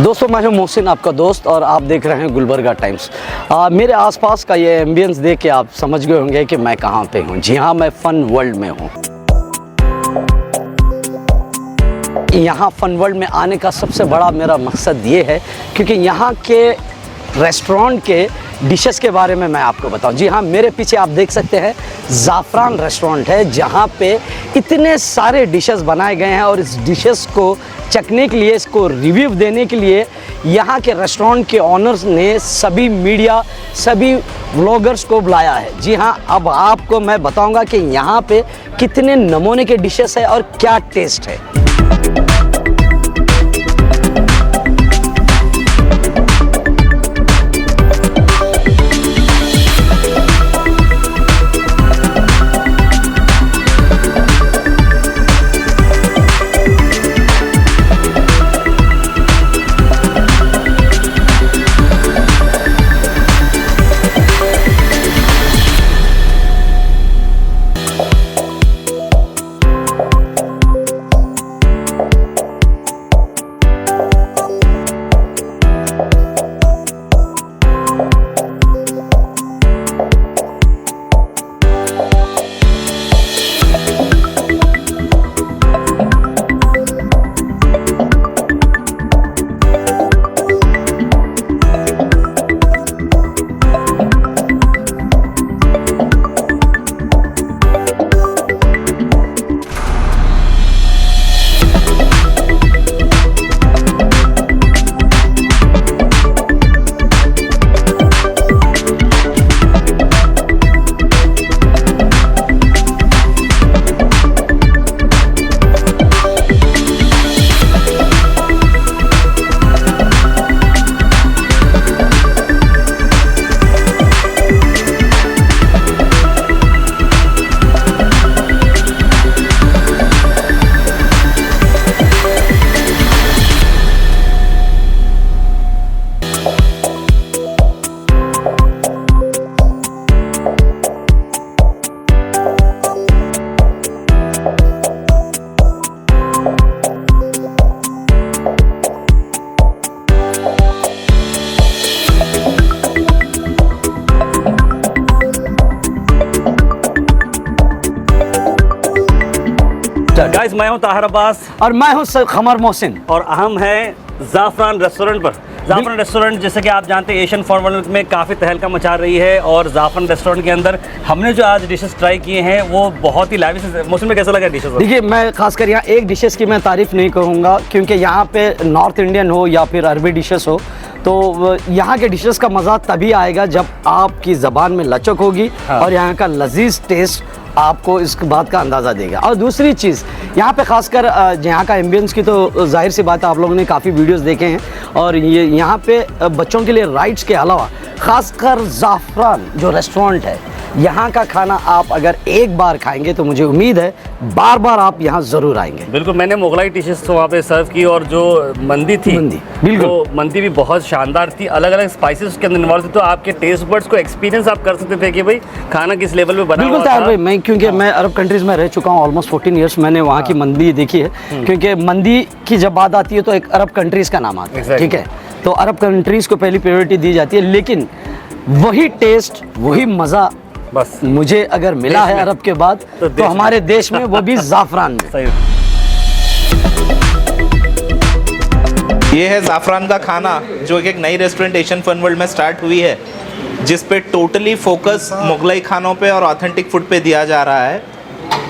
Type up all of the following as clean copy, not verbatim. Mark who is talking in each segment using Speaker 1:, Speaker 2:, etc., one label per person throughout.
Speaker 1: दोस्तों मैं हूं मोहसिन, आपका दोस्त, और आप देख रहे हैं गुलबर्गा टाइम्स। मेरे आसपास का ये एम्बियंस देख के आप समझ गए होंगे कि मैं कहां पे हूं। जी हां, मैं फ़न वर्ल्ड में हूं। यहां फ़न वर्ल्ड में आने का सबसे बड़ा मेरा मकसद ये है क्योंकि यहां के रेस्टोरेंट के डिशेस के बारे में मैं आपको बताऊं। जी हाँ, मेरे पीछे आप देख सकते हैं ज़ाफ़रान रेस्टोरेंट है, जहां पे इतने सारे डिशेस बनाए गए हैं और इस डिशेस को चखने के लिए, इसको रिव्यू देने के लिए यहाँ के रेस्टोरेंट के ऑनर्स ने सभी मीडिया, सभी व्लॉगर्स को बुलाया है। जी हाँ, अब आपको मैं बताऊंगा कि यहाँ पे कितने नमूने के डिशेस है और क्या टेस्ट है।
Speaker 2: गाइस, मैं हूं ताहिर अब्बास
Speaker 1: और मैं हूं खमर मोहसिन
Speaker 2: और हम हैं ज़ाफ़रान रेस्टोरेंट पर। ज़ाफ़रान रेस्टोरेंट, जैसे कि आप जानते हैं, एशियन फ़न वर्ल्ड में काफ़ी तहलका मचा रही है और ज़ाफ़रान रेस्टोरेंट के अंदर हमने जो आज डिशेस ट्राई किए हैं वो बहुत ही लाविश है। मौसम में कैसा लगा डिशेस?
Speaker 1: देखिए, मैं खासकर यहाँ एक डिशेस की मैं तारीफ़ नहीं करूँगा क्योंकि यहाँ पे नॉर्थ इंडियन हो या फिर अरबी डिशेस हो, तो यहाँ के डिशेस का मज़ा तभी आएगा जब आपकी ज़बान में लचक होगी। हाँ। और यहाँ का लजीज टेस्ट आपको इस बात का अंदाज़ा देगा। और दूसरी चीज़, यहाँ पे खासकर यहाँ का एम्बियंस की तो जाहिर सी बात है, आप लोगों ने काफ़ी वीडियोस देखे हैं। और ये यहाँ पे बच्चों के लिए राइड्स के अलावा खासकर ज़ाफ़रान जो रेस्टोरेंट है, यहाँ का खाना आप अगर एक बार खाएंगे तो मुझे उम्मीद है बार बार आप यहाँ ज़रूर आएंगे।
Speaker 2: बिल्कुल, मैंने मुगलाई डिशेस वहाँ पे सर्व की और जो मंदी थी,
Speaker 1: बिल्कुल,
Speaker 2: तो मंदी भी बहुत शानदार थी। अलग अलग स्पाइसेस उसके अंदर इन्वॉल्व थे, तो आपके टेस्ट बड्स को एक्सपीरियंस आप कर सकते थे कि भाई खाना किस लेवल पे बना।
Speaker 1: बिल्कुल ताहिर भाई, मैं क्योंकि मैं अरब कंट्रीज़ में रह चुका हूँ ऑलमोस्ट 14 ईयर्स, मैंने वहाँ की मंदी देखी है। क्योंकि मंदी की जब बात आती है तो एक अरब कंट्रीज़ का नाम आता है, ठीक है, तो अरब कंट्रीज़ को पहली प्रायोरिटी दी जाती है। लेकिन वही टेस्ट, वही मज़ा
Speaker 2: बस
Speaker 1: मुझे अगर मिला है अरब के बाद तो हमारे देश में, वो भी ज़ाफ़रान में।
Speaker 2: सही।
Speaker 3: ये है ज़ाफ़रान का खाना, जो कि एक नई रेस्टोरेंट एशियन फ़न वर्ल्ड में स्टार्ट हुई है, जिस पे टोटली फोकस मुगलाई खानों पे और ऑथेंटिक फूड पे दिया जा रहा है।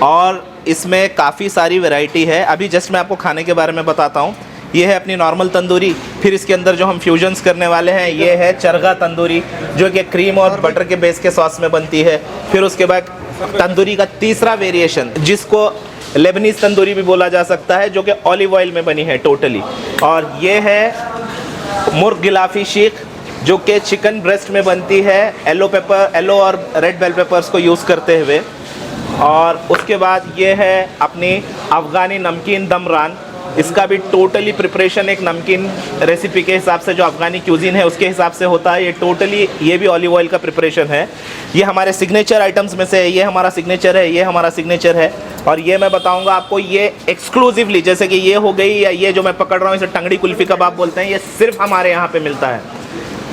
Speaker 3: और इसमें काफ़ी सारी वैरायटी है। अभी जस्ट मैं आपको खाने के बारे में बताता हूँ। ये है अपनी नॉर्मल तंदूरी, फिर इसके अंदर जो हम फ्यूजन्स करने वाले हैं ये है चरगा तंदूरी, जो कि क्रीम और बटर के बेस के सॉस में बनती है। फिर उसके बाद तंदूरी का तीसरा वेरिएशन, जिसको लेबनीज तंदूरी भी बोला जा सकता है, जो कि ऑलिव ऑयल में बनी है टोटली। और ये है मुर्ग गिलाफी शीख, जो कि चिकन ब्रेस्ट में बनती है, येलो और रेड बेल पेपर्स को यूज़ करते हुए। और उसके बाद ये है अपनी अफ़गानी नमकीन दम रान, इसका भी टोटली प्रिपरेशन एक नमकीन रेसिपी के हिसाब से जो अफ़गानी क्यूजीन है उसके हिसाब से होता है। ये टोटली ये भी ऑलिव ऑयल का प्रिपरेशन है। ये हमारे सिग्नेचर आइटम्स में से है, ये हमारा सिग्नेचर है, ये हमारा सिग्नेचर है। और ये मैं बताऊंगा आपको, ये एक्सक्लूसिवली, जैसे कि ये हो गई या ये जो मैं पकड़ रहा हूँ इसे टंगड़ी कुल्फ़ी कबाब बोलते हैं, ये सिर्फ हमारे यहाँ पे मिलता है।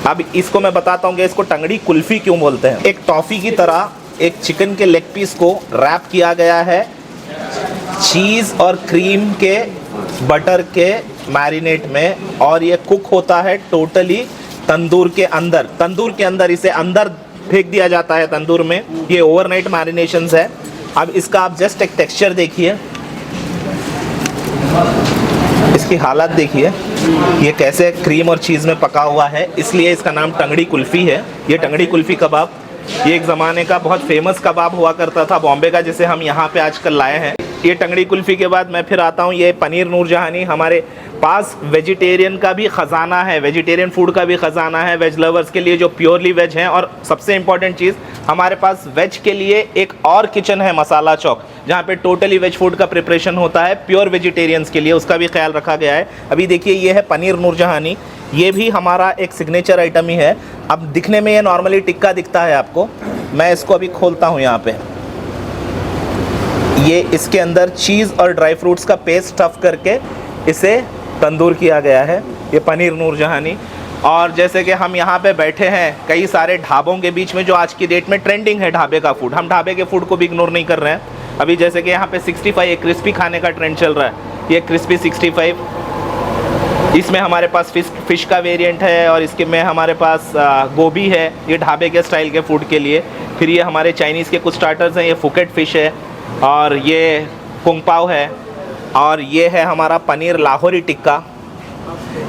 Speaker 3: अब इसको मैं बताता हूँ कि इसको टंगड़ी कुल्फ़ी क्यों बोलते हैं। एक टॉफ़ी की तरह एक चिकन के लेग पीस को रैप किया गया है चीज़ और क्रीम के बटर के मैरिनेट में, और ये कुक होता है टोटली तंदूर के अंदर। तंदूर के अंदर इसे अंदर फेंक दिया जाता है तंदूर में। ये ओवरनाइट मैरिनेशंस है। अब इसका आप जस्ट एक टेक्सचर देखिए, इसकी हालत देखिए, ये कैसे क्रीम और चीज़ में पका हुआ है, इसलिए इसका नाम टंगड़ी कुल्फ़ी है। ये टंगड़ी कुल्फ़ी कबाब ये एक ज़माने का बहुत फेमस कबाब हुआ करता था बॉम्बे का, जिसे हम यहाँ पे आजकल लाए हैं। ये टंगड़ी कुल्फ़ी के बाद मैं फिर आता हूँ, ये पनीर नूरजहानी। हमारे पास वेजिटेरियन का भी ख़जाना है, वेजिटेरियन फूड का भी ख़जाना है वेज लवर्स के लिए जो प्योरली वेज हैं। और सबसे इम्पॉर्टेंट चीज़, हमारे पास वेज के लिए एक और किचन है मसाला चौक, जहाँ पे टोटली वेज फूड का प्रिपरेशन होता है प्योर वेजिटेरियंस के लिए, उसका भी ख्याल रखा गया है। अभी देखिए ये है पनीर नूरजहानी, ये भी हमारा एक सिग्नेचर आइटम ही है। अब दिखने में ये नॉर्मली टिक्का दिखता है आपको, मैं इसको अभी खोलता हूँ यहाँ पे। ये इसके अंदर चीज़ और ड्राई फ्रूट्स का पेस्ट स्टफ़ करके इसे तंदूर किया गया है, ये पनीर नूरजहानी। और जैसे कि हम यहाँ पे बैठे हैं कई सारे ढाबों के बीच में, जो आज की डेट में ट्रेंडिंग है ढाबे का फूड, हम ढाबे के फूड को भी इग्नोर नहीं कर रहे हैं। अभी जैसे कि यहाँ पे 65 एक क्रिस्पी खाने का ट्रेंड चल रहा है, ये क्रिस्पी 65, इसमें हमारे पास फ़िश का वेरिएंट है, और इसके में हमारे पास गोभी है, ये ढाबे के स्टाइल के फूड के लिए। फिर ये हमारे चाइनीज़ के कुछ स्टार्टर्स हैं, ये फुकेट फ़िश है, और ये कुंग पाव है, और ये है हमारा पनीर लाहौरी टिक्का,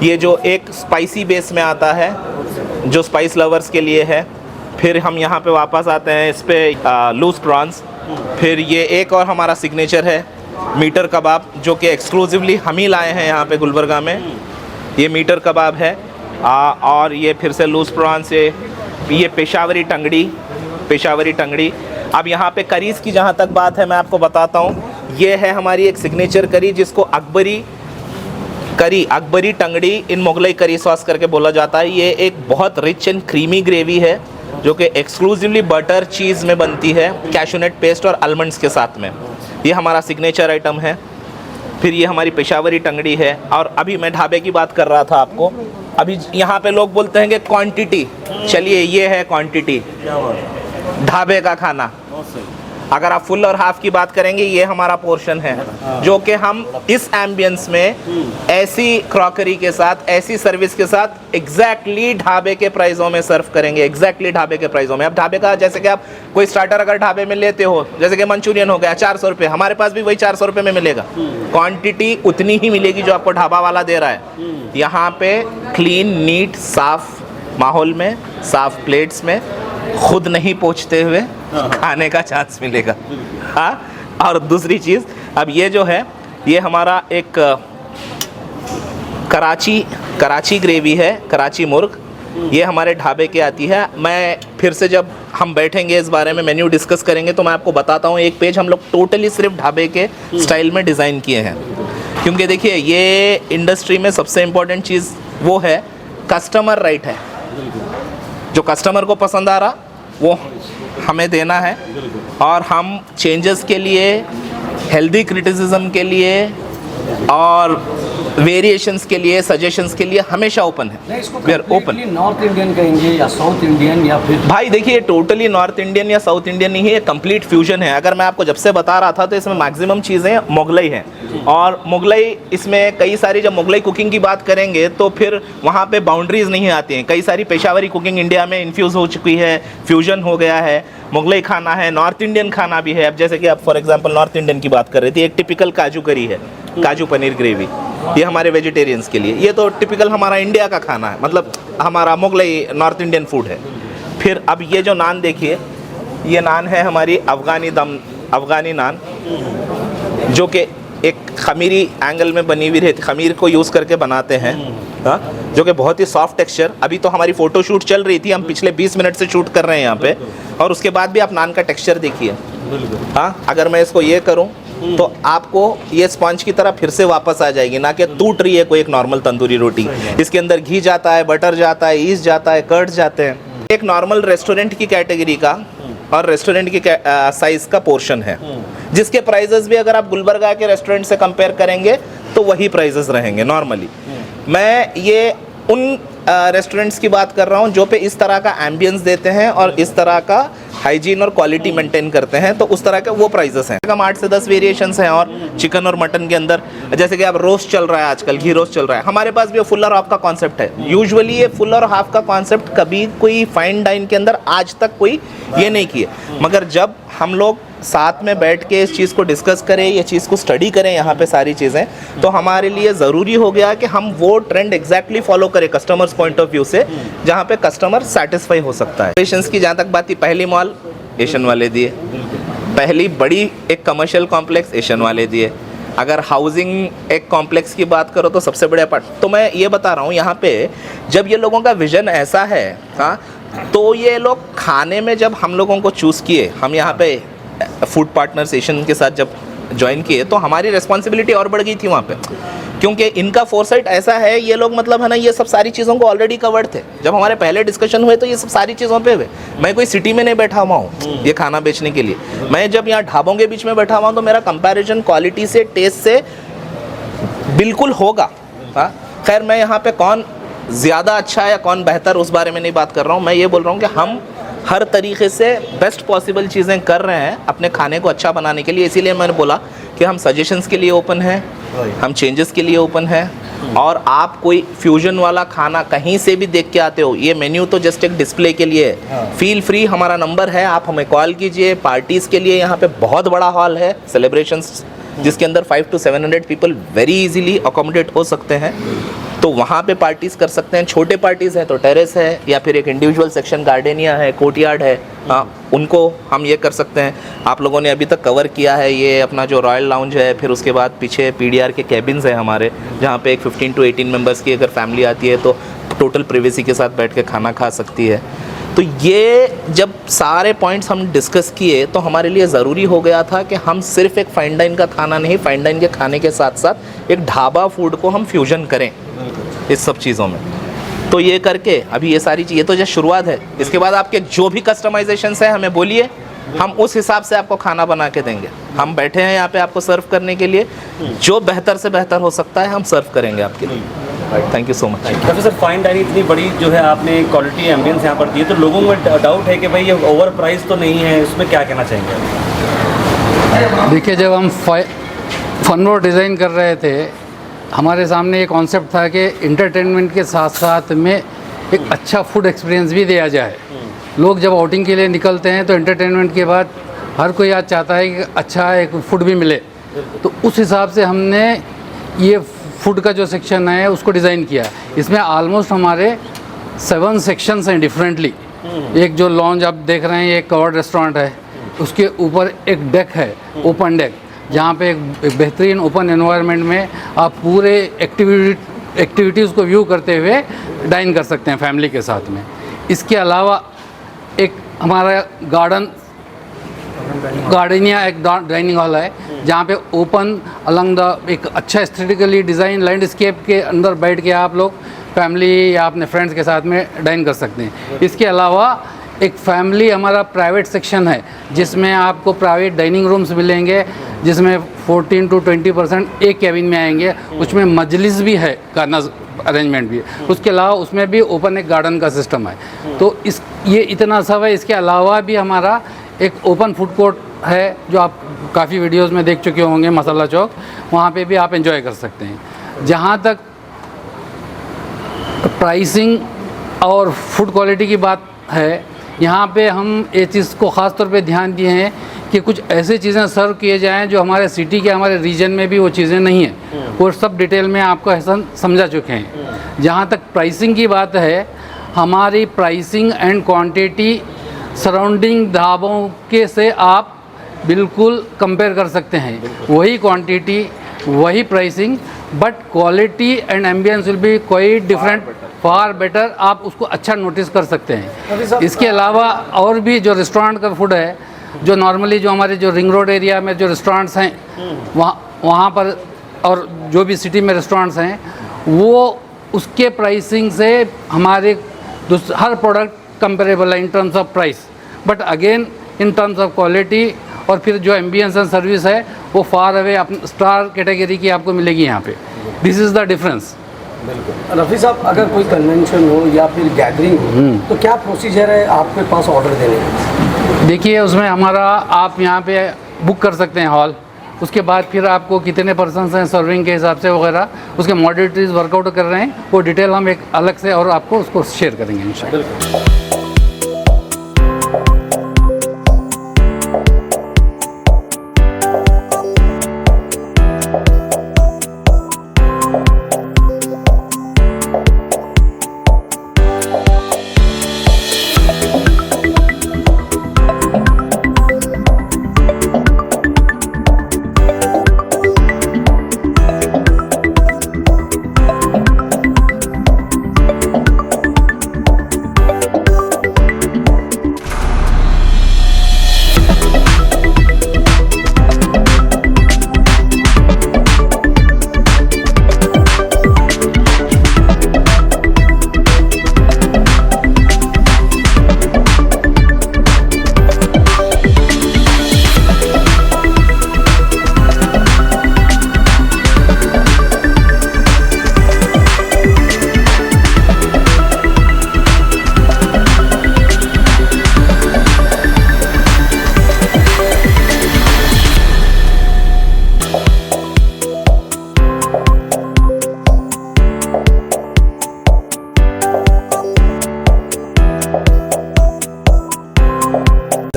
Speaker 3: ये जो एक स्पाइसी बेस में आता है जो स्पाइस लवर्स के लिए है। फिर हम यहाँ पे वापस आते हैं इस पे लूज प्रॉन्स। फिर ये एक और हमारा सिग्नेचर है मीटर कबाब, जो कि एक्सक्लूसिवली हम ही लाए हैं यहाँ पे गुलबर्गा में, ये मीटर कबाब है। और ये फिर से लूज प्रॉन्स, ये पेशावरी टंगड़ी। अब यहाँ पे करीज़ की जहाँ तक बात है मैं आपको बताता हूँ, ये है हमारी एक सिग्नेचर करी जिसको अकबरी टंगड़ी इन मुगलई करी सॉस करके बोला जाता है। ये एक बहुत रिच एंड क्रीमी ग्रेवी है जो कि एक्सक्लूसिवली बटर चीज़ में बनती है, कैशूनट पेस्ट और आलमंड्स के साथ में। ये हमारा सिग्नेचर आइटम है। फिर ये हमारी पेशावरी टंगड़ी है। और अभी मैं ढाबे की बात कर रहा था आपको, अभी यहाँ पे लोग बोलते हैं कि क्वांटिटी, चलिए ये है क्वांटिटी ढाबे का खाना। अगर आप फुल और हाफ की बात करेंगे, ये हमारा पोर्शन है जो कि हम इस एम्बियंस में ऐसी क्रॉकरी के साथ, ऐसी सर्विस के साथ एग्जैक्टली ढाबे के प्राइसों में सर्व करेंगे, एग्जैक्टली ढाबे के प्राइसों में। अब ढाबे का जैसे कि आप कोई स्टार्टर अगर ढाबे में लेते हो, जैसे कि मंचूरियन हो गया 400 रुपये, हमारे पास भी वही 400 रुपये में मिलेगा। क्वांटिटी उतनी ही मिलेगी जो आपको ढाबा वाला दे रहा है। यहाँ पे क्लीन, नीट, साफ माहौल में, साफ प्लेट्स में, खुद नहीं पहुँचते हुए खाने का चांस मिलेगा। हाँ, और दूसरी चीज़, अब ये जो है ये हमारा एक कराची ग्रेवी है, कराची मुर्ग, ये हमारे ढाबे के आती है। मैं फिर से जब हम बैठेंगे इस बारे में मेन्यू डिस्कस करेंगे तो मैं आपको बताता हूँ। एक पेज हम लोग टोटली सिर्फ ढाबे के स्टाइल में डिज़ाइन किए हैं, क्योंकि देखिए ये इंडस्ट्री में सबसे इम्पोर्टेंट चीज़ वो है कस्टमर राइट है। जो कस्टमर को पसंद आ रहा वो हमें देना है, और हम चेंजेस के लिए, हेल्दी क्रिटिसिज्म के लिए और वेरिएशंस के लिए, सजेशंस के लिए हमेशा ओपन है। We are open.
Speaker 1: North Indian कहेंगे या साउथ इंडियन, या फिर
Speaker 3: भाई देखिए टोटली नॉर्थ इंडियन या साउथ इंडियन नहीं है, ये कंप्लीट फ्यूजन है। अगर मैं आपको जब से बता रहा था तो इसमें मैक्सिमम चीज़ें मुगलई हैं, और मुगलई इसमें कई सारी, जब मुगलई कुकिंग की बात करेंगे तो फिर वहाँ पे बाउंड्रीज नहीं आती हैं। कई सारी पेशावरी कुकिंग इंडिया में इन्फ्यूज़ हो चुकी है, फ्यूजन हो गया है। मुगलई खाना है, नॉर्थ इंडियन खाना भी है। अब जैसे कि आप फॉर एग्जांपल नॉर्थ इंडियन की बात कर रही थी, एक टिपिकल काजू करी है, काजू पनीर ग्रेवी, ये हमारे वेजिटेरियंस के लिए। ये तो टिपिकल हमारा इंडिया का खाना है, मतलब हमारा मुगलई नॉर्थ इंडियन फूड है। फिर अब ये जो नान देखिए, ये नान है हमारी अफ़गानी नान, जो कि एक खमीरी एंगल में बनी हुई रहती, खमीर को यूज़ करके बनाते हैं। हाँ, जो कि बहुत ही सॉफ्ट टेक्सचर। अभी तो हमारी फ़ोटो शूट चल रही थी, हम पिछले 20 मिनट से शूट कर रहे हैं यहाँ पे, और उसके बाद भी आप नान का टेक्सचर देखिए। हाँ, अगर मैं इसको ये करूँ तो आपको ये स्पंज की तरह फिर से वापस आ जाएगी, ना कि टूट रही है कोई एक नॉर्मल तंदूरी रोटी। इसके अंदर घी जाता है, बटर जाता है, ईस्ट जाता है, कर्ड जाते हैं। एक नॉर्मल रेस्टोरेंट की कैटेगरी का और रेस्टोरेंट की साइज का पोर्शन है, जिसके प्राइजेस भी अगर आप गुलबर्गा के रेस्टोरेंट से कंपेयर करेंगे तो वही प्राइजेस रहेंगे नॉर्मली। मैं ये उन रेस्टोरेंट्स की बात कर रहा हूँ जो पे इस तरह का एम्बियंस देते हैं और इस तरह का हाइजीन और क्वालिटी मेंटेन करते हैं, तो उस तरह के वो प्राइजेस हैं। कम 8 से 10 वेरिएशंस हैं। और चिकन और मटन के अंदर जैसे कि आप रोस्ट चल रहा है आजकल, घी रोस्ट चल रहा है, हमारे पास भी फुल और हाफ का कॉन्सेप्ट है। यूजुअली ये फुल और हाफ का कॉन्सेप्ट कभी कोई फाइन डाइन के अंदर आज तक कोई ये नहीं किए, मगर जब हम लोग साथ में बैठ के इस चीज़ को डिस्कस करें, ये चीज़ को स्टडी करें यहाँ पे सारी चीज़ें, तो हमारे लिए ज़रूरी हो गया कि हम वो ट्रेंड एग्जैक्टली फॉलो करें कस्टमर्स पॉइंट ऑफ व्यू से, जहाँ पे कस्टमर सेटिस्फाई हो सकता है। पेशेंस की जहाँ तक बात थी, पहली मॉल एशियन वाले दिए, पहली बड़ी एक कमर्शियल कॉम्प्लेक्स एशियन वाले दिए। अगर हाउसिंग एक कॉम्प्लेक्स की बात करो तो सबसे बड़े पार्ट, तो मैं ये बता रहा हूँ यहाँ पे जब ये लोगों का विजन ऐसा है, हाँ, तो ये लोग खाने में जब हम लोगों को चूज़ किए, हम यहाँ पे फूड पार्टनर्स एशियन के साथ जब ज्वाइन किए, तो हमारी रिस्पॉन्सिबिलिटी और बढ़ गई थी वहाँ पे, क्योंकि इनका फोरसाइट ऐसा है, ये लोग मतलब है ना, ये सब सारी चीज़ों को ऑलरेडी कवर्ड थे। जब हमारे पहले डिस्कशन हुए तो ये सब सारी चीज़ों पे हुए। मैं कोई सिटी में नहीं बैठा हुआ हूँ ये खाना बेचने के लिए, मैं जब यहाँ ढाबों के बीच में बैठा हुआ हूँ तो मेरा कंपैरिजन क्वालिटी से, टेस्ट से बिल्कुल होगा। हाँ, खैर मैं यहाँ पे कौन ज़्यादा अच्छा है या कौन बेहतर उस बारे में नहीं बात कर रहा हूँ। मैं ये बोल रहा हूँ कि हम हर तरीके से बेस्ट पॉसिबल चीज़ें कर रहे हैं अपने खाने को अच्छा बनाने के लिए। इसीलिए मैंने बोला कि हम सजेशंस के लिए ओपन हैं, हम चेंजेस के लिए ओपन हैं। और आप कोई फ्यूजन वाला खाना कहीं से भी देख के आते हो, ये मेन्यू तो जस्ट एक डिस्प्ले के लिए है। फील फ्री, हमारा नंबर है, आप हमें कॉल कीजिए। पार्टीज़ के लिए यहाँ पे बहुत बड़ा हॉल है, सेलिब्रेशंस जिसके अंदर 500 to 700 people very easily accommodate हो सकते हैं, तो वहाँ पे पार्टीज़ कर सकते हैं। छोटे पार्टीज़ हैं तो टेरेस है, या फिर एक इंडिविजुअल सेक्शन गार्डनिया है, कोर्टयार्ड है, हाँ, उनको हम ये कर सकते हैं। आप लोगों ने अभी तक कवर किया है ये अपना जो रॉयल लाउंज है, फिर उसके बाद पीछे PDR के कैबिन्स हैं हमारे, जहाँ पे एक 15 to 18 मेंबर्स की अगर फैमिली आती है तो टोटल प्रिवेसी के साथ बैठ के खाना खा सकती है। तो ये जब सारे पॉइंट्स हम डिस्कस किए तो हमारे लिए ज़रूरी हो गया था कि हम सिर्फ एक फाइन डाइन का खाना नहीं, फाइन डाइन के खाने के साथ साथ एक ढाबा फूड को हम फ्यूजन करें इस सब चीज़ों में। तो ये करके अभी ये सारी चीज़ें तो जस्ट शुरुआत है। इसके बाद आपके जो भी कस्टमाइजेशंस हैं हमें बोलिए, हम उस हिसाब से आपको खाना बना के देंगे। हम बैठे हैं यहाँ पे आपको सर्व करने के लिए, जो बेहतर से बेहतर हो सकता है हम सर्व करेंगे आपके लिए। Thank you so much.
Speaker 2: काफ़ी सर, फाइन डाइनिंग इतनी बड़ी जो है आपने क्वालिटी एम्बियंस यहाँ पर दी है, तो लोगों में डाउट है कि भाई ये ओवर प्राइस तो नहीं है, इसमें क्या कहना चाहेंगे?
Speaker 4: देखिए, जब हम फनमोर डिज़ाइन कर रहे थे, हमारे सामने ये कॉन्सेप्ट था कि इंटरटेनमेंट के साथ साथ में एक अच्छा फूड एक्सपीरियंस भी दिया जाए। लोग जब आउटिंग के लिए निकलते हैं तो एंटरटेनमेंट के बाद हर कोई आज चाहता है कि अच्छा एक फूड भी मिले, तो उस हिसाब से हमने ये फूड का जो सेक्शन है उसको डिज़ाइन किया। इसमें ऑलमोस्ट हमारे 7 सेक्शंस हैं डिफरेंटली। एक जो लॉन्ज आप देख रहे हैं, ये कवर्ड रेस्टोरेंट है, उसके ऊपर एक डेक है, ओपन डेक, जहाँ पे एक बेहतरीन ओपन एनवायरनमेंट में आप पूरे एक्टिविटीज़ को व्यू करते हुए डाइन कर सकते हैं फैमिली के साथ में। इसके अलावा एक हमारा गार्डनिया एक डाइनिंग हॉल है, जहाँ पे ओपन अलंग द एक अच्छा एस्थेटिकली डिज़ाइन लैंडस्केप के अंदर बैठ के आप लोग फैमिली या अपने फ्रेंड्स के साथ में डाइन कर सकते हैं। इसके अलावा एक फैमिली हमारा प्राइवेट सेक्शन है, जिसमें आपको प्राइवेट डाइनिंग रूम्स मिलेंगे, जिसमें 14 to 20% एक कैबिन में आएंगे। उसमें मजलिस भी है, करना अरेंजमेंट भी है। उसके अलावा उसमें भी ओपन एक गार्डन का सिस्टम है। तो ये इतना सब है। इसके अलावा भी हमारा एक ओपन फूड कोर्ट है, जो आप काफ़ी वीडियोस में देख चुके होंगे, मसाला चौक, वहाँ पे भी आप एंजॉय कर सकते हैं। जहाँ तक प्राइसिंग और फूड क्वालिटी की बात है, यहाँ पे हम ये चीज़ को ख़ास तौर पे ध्यान दिए हैं कि कुछ ऐसी चीज़ें सर्व किए जाएं जो हमारे सिटी के, हमारे रीजन में भी वो चीज़ें नहीं हैं। वो सब डिटेल में आपको ऐसा समझा चुके हैं। जहाँ तक प्राइसिंग की बात है, हमारी प्राइसिंग एंड क्वांटिटी सराउंडिंग ढाबों के से आप बिल्कुल कंपेयर कर सकते हैं। वही क्वांटिटी, वही pricing, but quality and ambience will be quite different, far better. आप उसको अच्छा नोटिस कर सकते हैं। इसके अलावा और भी जो रेस्टोरेंट का फूड है, जो नॉर्मली जो हमारे जो रिंग रोड एरिया में जो रेस्टोरेंट्स हैं वहाँ पर और जो भी सिटी में रेस्टोरेंट्स हैं वो उसके प्राइसिंग से हमारे हर प्रोडक्ट कंपेरेबल है in terms of price, but again in terms of quality और फिर जो एम्बियंस एंड सर्विस है वो फार अवे स्टार कैटेगरी की आपको मिलेगी यहाँ पे। This is the difference.
Speaker 1: Rafi साहब, अगर कोई कन्वेंशन हो या फिर गैदरिंग हो तो क्या प्रोसीजर है आपके पास ऑर्डर देने का?
Speaker 4: देखिए उसमें हमारा आप यहाँ पे बुक कर सकते हैं हॉल, उसके बाद फिर आपको कितने पर्सन्स हैं सर्विंग के हिसाब से वगैरह उसके मॉडलिटीज़ वर्कआउट कर रहे हैं, वो डिटेल हम एक अलग से और आपको उसको शेयर करेंगे इंशाल्लाह।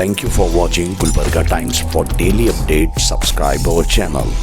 Speaker 5: Thank you for watching Gulbarga Times. For daily updates, subscribe our channel.